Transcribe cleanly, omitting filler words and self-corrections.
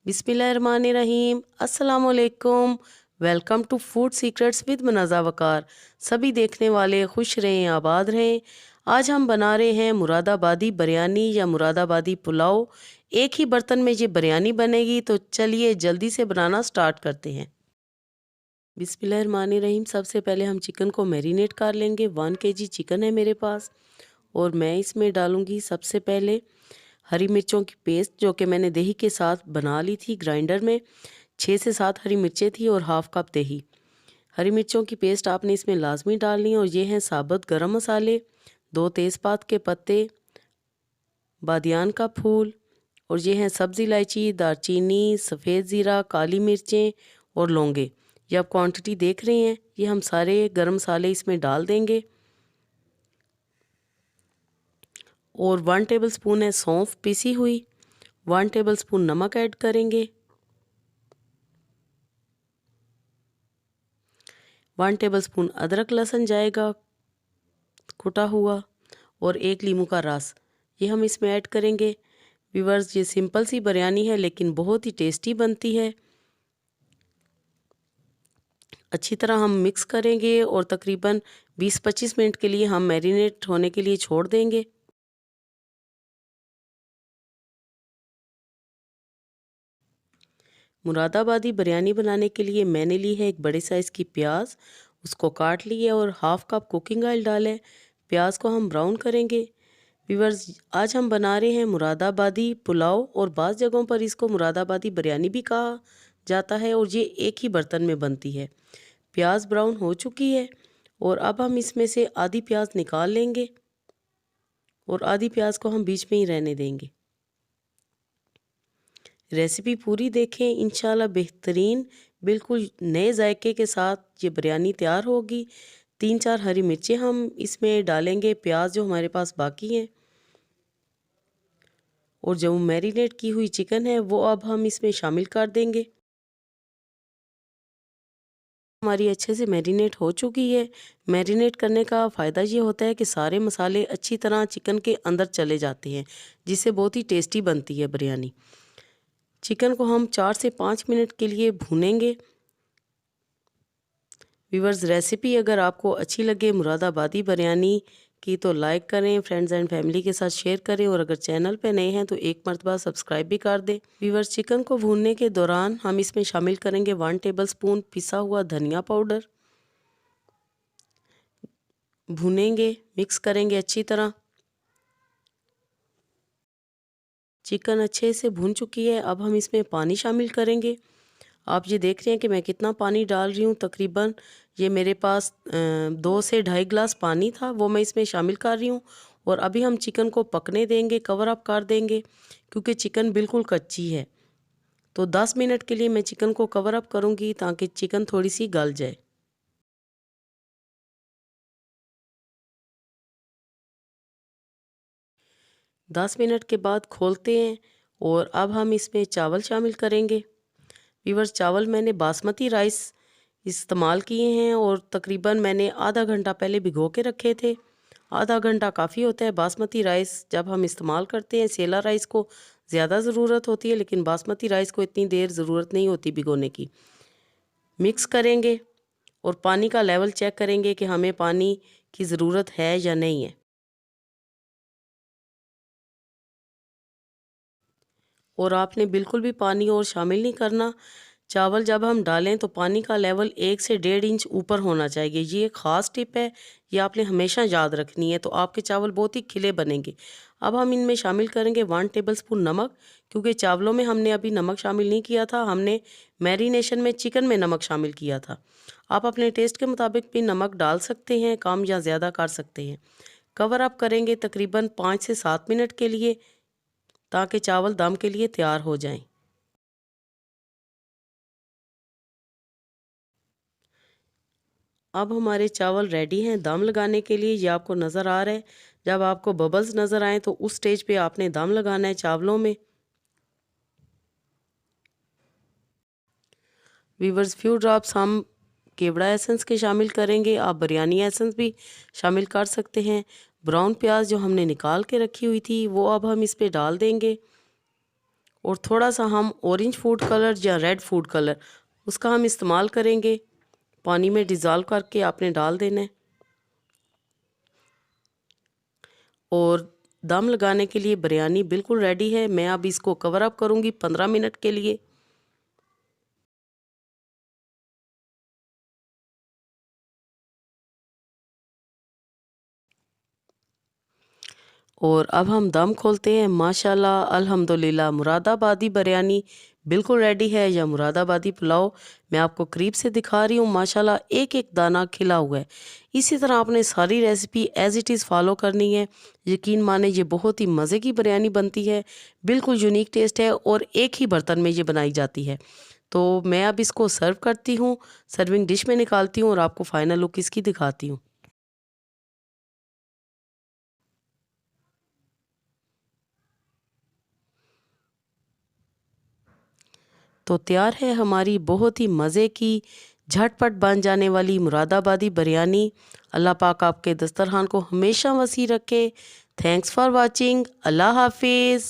बिस्मिल्लाहिर्रहमानिर्रहीम। अस्सलाम वालेकुम। Welcome to food secrets with Munaza Waqar. सभी देखने वाले खुश रहें, आबाद रहें। आज हम बना रहे हैं मुरादाबादी बिरयानी या मुरादाबादी पुलाव। एक ही बर्तन में ये बिरयानी बनेगी, तो चलिए जल्दी से बनाना स्टार्ट करते हैं। बिस्मिल्लाहिर्रहमानिर्रहीम। सबसे पहले हम चिकन को मैरिनेट कर लेंगे। 1 kg चिकन है मेरे पास और मैं इसमें डालूँगी सबसे पहले हरी मिर्चों की पेस्ट, जो कि मैंने दही के साथ बना ली थी ग्राइंडर में। 6 से 7 हरी मिर्चें थी और हाफ़ कप दही। हरी मिर्चों की पेस्ट आपने इसमें लाजमी डालनी है। और ये हैं साबुत गरम मसाले, 2 तेज़पात के पत्ते, बादियान का फूल, और ये हैं सब्ज़ इलायची, दारचीनी, सफ़ेद ज़ीरा, काली मिर्चें और लौंगे। ये आप क्वांटिटी देख रहे हैं। ये हम सारे गरम मसाले इसमें डाल देंगे। और 1 टेबलस्पून है सौंफ पिसी हुई। 1 टेबलस्पून नमक ऐड करेंगे। 1 टेबलस्पून अदरक लहसुन जाएगा कुटा हुआ, और 1 लीमू का रस ये हम इसमें ऐड करेंगे। व्यूअर्स, ये सिंपल सी बिरयानी है लेकिन बहुत ही टेस्टी बनती है। अच्छी तरह हम मिक्स करेंगे और तकरीबन 20-25 मिनट के लिए हम मैरिनेट होने के लिए छोड़ देंगे। मुरादाबादी बिरयानी बनाने के लिए मैंने ली है एक बड़े साइज़ की प्याज, उसको काट लिया और हाफ़ कप कुकिंग ऑयल डालें। प्याज को हम ब्राउन करेंगे। व्यूअर्स, आज हम बना रहे हैं मुरादाबादी पुलाव, और बाज़ जगहों पर इसको मुरादाबादी बिरयानी भी कहा जाता है, और ये एक ही बर्तन में बनती है। प्याज ब्राउन हो चुकी है और अब हम इसमें से आधी प्याज निकाल लेंगे और आधी प्याज को हम बीच में ही रहने देंगे। रेसिपी पूरी देखें, इंशाल्लाह बेहतरीन बिल्कुल नए जायके के साथ ये बिरयानी तैयार होगी। 3-4 हरी मिर्चें हम इसमें डालेंगे, प्याज जो हमारे पास बाकी हैं, और जो मैरिनेट की हुई चिकन है वो अब हम इसमें शामिल कर देंगे। हमारी अच्छे से मैरिनेट हो चुकी है। मैरिनेट करने का फ़ायदा ये होता है कि सारे मसाले अच्छी तरह चिकन के अंदर चले जाते हैं, जिससे बहुत ही टेस्टी बनती है बिरयानी। चिकन को हम 4 से 5 मिनट के लिए भूनेंगे। व्यूअर्स, रेसिपी अगर आपको अच्छी लगे मुरादाबादी बिरयानी की तो लाइक करें, फ्रेंड्स एंड फैमिली के साथ शेयर करें, और अगर चैनल पे नए हैं तो एक मरतबा सब्सक्राइब भी कर दें। व्यूअर्स, चिकन को भूनने के दौरान हम इसमें शामिल करेंगे 1 टेबलस्पून पिसा हुआ धनिया पाउडर। भूनेंगे, मिक्स करेंगे अच्छी तरह। चिकन अच्छे से भून चुकी है। अब हम इसमें पानी शामिल करेंगे। आप ये देख रहे हैं कि मैं कितना पानी डाल रही हूँ। तकरीबन ये मेरे पास 2 से 2.5 गिलास पानी था, वो मैं इसमें शामिल कर रही हूँ। और अभी हम चिकन को पकने देंगे, कवर अप कर देंगे, क्योंकि चिकन बिल्कुल कच्ची है। तो 10 मिनट के लिए मैं चिकन को कवर अप करूँगी ताकि चिकन थोड़ी सी गल जाए। 10 मिनट के बाद खोलते हैं और अब हम इसमें चावल शामिल करेंगे। व्यूअर्स, चावल मैंने बासमती राइस इस्तेमाल किए हैं और तकरीबन मैंने आधा घंटा पहले भिगो के रखे थे। आधा घंटा काफ़ी होता है। बासमती राइस जब हम इस्तेमाल करते हैं, सेला राइस को ज़्यादा ज़रूरत होती है, लेकिन बासमती राइस को इतनी देर ज़रूरत नहीं होती भिगोने की। मिक्स करेंगे और पानी का लेवल चेक करेंगे कि हमें पानी की ज़रूरत है या नहीं है। और आपने बिल्कुल भी पानी और शामिल नहीं करना। चावल जब हम डालें तो पानी का लेवल 1 से 1.5 इंच ऊपर होना चाहिए। ये एक ख़ास टिप है, ये आपने हमेशा याद रखनी है, तो आपके चावल बहुत ही खिले बनेंगे। अब हम इनमें शामिल करेंगे 1 टेबलस्पून नमक, क्योंकि चावलों में हमने अभी नमक शामिल नहीं किया था, हमने मैरिनेशन में चिकन में नमक शामिल किया था। आप अपने टेस्ट के मुताबिक भी नमक डाल सकते हैं, कम या ज़्यादा कर सकते हैं। कवर अप करेंगे तकरीबन 5 से 7 मिनट के लिए, ताकि चावल दम के लिए तैयार हो जाएं। अब हमारे चावल रेडी हैं दम लगाने के लिए। ये आपको नज़र आ रहा है। जब आपको बबल्स नज़र आए तो उस स्टेज पे आपने दम लगाना है चावलों में। वीवर्स, फ्यू ड्रॉप्स हम केवड़ा एसेंस के शामिल करेंगे। आप बिरयानी एसेंस भी शामिल कर सकते हैं। ब्राउन प्याज जो हमने निकाल के रखी हुई थी वो अब हम इस पे डाल देंगे और थोड़ा सा हम ऑरेंज फूड कलर या रेड फूड कलर उसका हम इस्तेमाल करेंगे। पानी में डिज़ोल्व करके आपने डाल देना है और दम लगाने के लिए बिरयानी बिल्कुल रेडी है। मैं अब इसको कवर अप करूँगी 15 मिनट के लिए। और अब हम दम खोलते हैं। माशाल्लाह अल्हम्दुलिल्लाह मुरादाबादी बिरयानी बिल्कुल रेडी है, या मुरादाबादी पुलाव मैं आपको करीब से दिखा रही हूँ। माशाल्लाह एक एक दाना खिला हुआ है। इसी तरह आपने सारी recipe as it is follow करनी है। यकीन माने ये बहुत ही मज़े की बिरयानी बनती है, बिल्कुल यूनिक टेस्ट है और एक ही बर्तन में ये बनाई जाती है। तो मैं अब इसको सर्व करती हूँ, सर्विंग डिश में निकालती हूँ और आपको फाइनल लुक इसकी दिखाती हूँ। तो तैयार है हमारी बहुत ही मज़े की झटपट बन जाने वाली मुरादाबादी बिरयानी। अल्लाह पाक आपके दस्तरखान को हमेशा वसी रखे। Thanks for watching. अल्लाह हाफिज़।